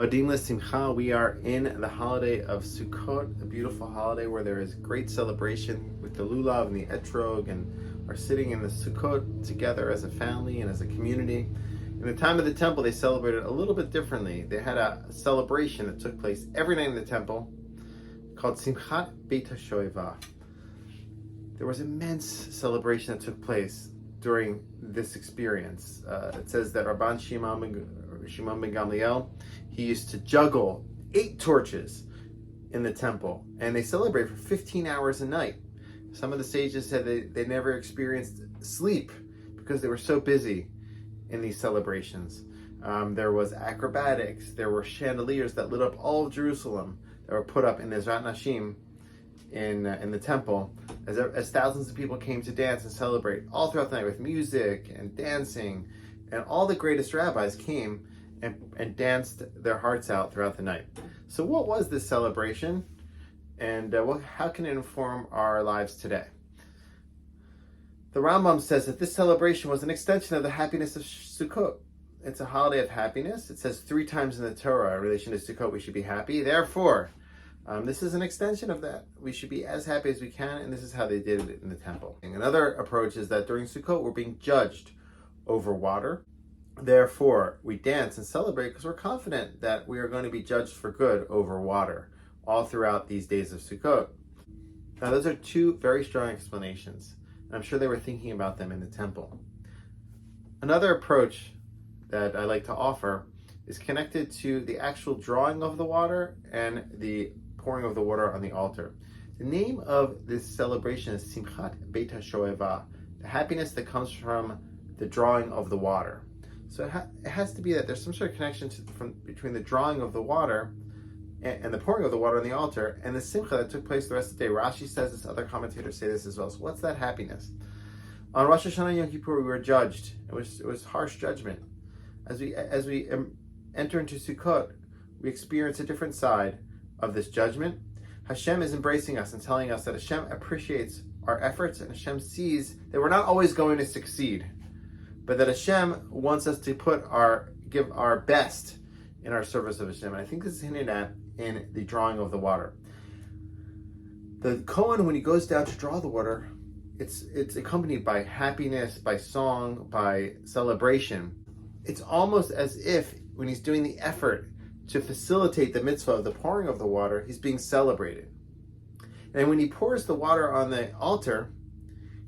Adim Simcha, we are in the holiday of Sukkot, a beautiful holiday where there is great celebration with the lulav and the etrog, and are sitting in the Sukkot together as a family and as a community. In the time of the temple, they celebrated a little bit differently. They had a celebration that took place every night in the temple called Simchat Beit Hashoevah. There was immense celebration that took place during this experience. It says that Rabban Shimon ben Gamliel, he used to juggle 8 torches in the temple, and they celebrate for 15 hours a night. Some of the sages said they never experienced sleep because they were so busy in these celebrations. There was acrobatics, there were chandeliers that lit up all of Jerusalem that were put up in Ezrat Nashim in the temple, as thousands of people came to dance and celebrate all throughout the night with music and dancing, and all the greatest rabbis came and danced their hearts out throughout the night. So what was this celebration, and how can it inform our lives today? The Rambam says that this celebration was an extension of the happiness of Sukkot. It's a holiday of happiness. It says 3 times in the Torah in relation to Sukkot we should be happy. Therefore, this is an extension of that. We should be as happy as we can, and this is how they did it in the temple. And another approach is that during Sukkot we're being judged over water. Therefore, we dance and celebrate because we're confident that we are going to be judged for good over water all throughout these days of Sukkot. Now, those are 2 very strong explanations. I'm sure they were thinking about them in the temple. Another approach that I like to offer is connected to the actual drawing of the water and the pouring of the water on the altar. The name of this celebration is Simchat Beit Hashoevah, the happiness that comes from the drawing of the water. So it has to be that there's some sort of connection between the drawing of the water and the pouring of the water on the altar and the simcha that took place the rest of the day. Rashi says this, other commentators say this as well. So what's that happiness? On Rosh Hashanah and Yom Kippur, we were judged. It was harsh judgment. As we enter into Sukkot, we experience a different side of this judgment. Hashem is embracing us and telling us that Hashem appreciates our efforts, and Hashem sees that we're not always going to succeed, but that Hashem wants us to give our best in our service of Hashem. And I think this is hinted at in the drawing of the water. The Kohen, when he goes down to draw the water, it's accompanied by happiness, by song, by celebration. It's almost as if when he's doing the effort to facilitate the mitzvah of the pouring of the water, he's being celebrated. And when he pours the water on the altar,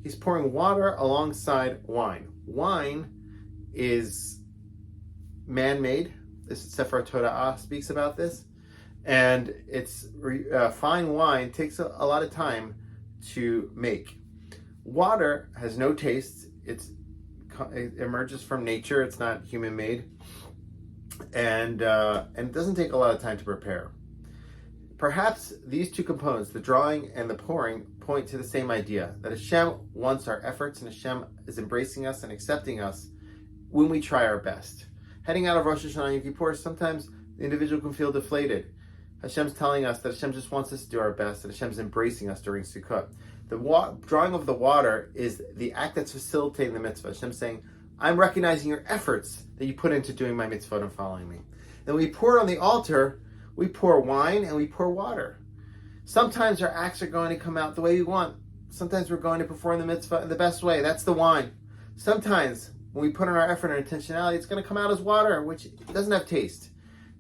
he's pouring water alongside wine. Wine is man-made. This Sefer Torah speaks about this. And it's fine wine takes a lot of time to make. Water has no taste. It emerges from nature. It's not human-made. And it doesn't take a lot of time to prepare. Perhaps these 2 components, the drawing and the pouring, point to the same idea, that Hashem wants our efforts and Hashem is embracing us and accepting us when we try our best. Heading out of Rosh Hashanah and Yom Kippur, sometimes the individual can feel deflated. Hashem's telling us that Hashem just wants us to do our best, and Hashem's embracing us during Sukkot. The drawing of the water is the act that's facilitating the mitzvah. Hashem's saying, I'm recognizing your efforts that you put into doing my mitzvah and following me. And when we pour it on the altar, we pour wine and we pour water. Sometimes our acts are going to come out the way we want. Sometimes we're going to perform the mitzvah in the best way. That's the wine. Sometimes when we put in our effort and intentionality, it's going to come out as water, which doesn't have taste.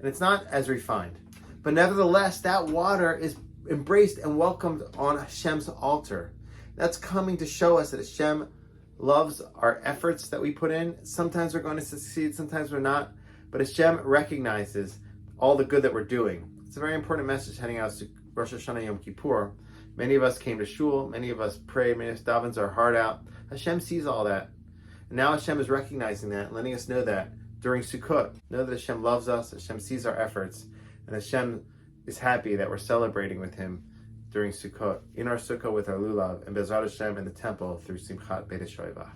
And it's not as refined. But nevertheless, that water is embraced and welcomed on Hashem's altar. That's coming to show us that Hashem loves our efforts that we put in. Sometimes we're going to succeed, sometimes we're not. But Hashem recognizes all the good that we're doing. It's a very important message heading out to Rosh Hashanah Yom Kippur. Many of us came to shul, many of us prayed, many of us davens our heart out. Hashem sees all that. And now Hashem is recognizing that and letting us know that during Sukkot. Know that Hashem loves us, Hashem sees our efforts, and Hashem is happy that we're celebrating with Him during Sukkot, in our Sukkot with our lulav, and Bezrat Hashem in the temple through Simchat Beit Hashoevah.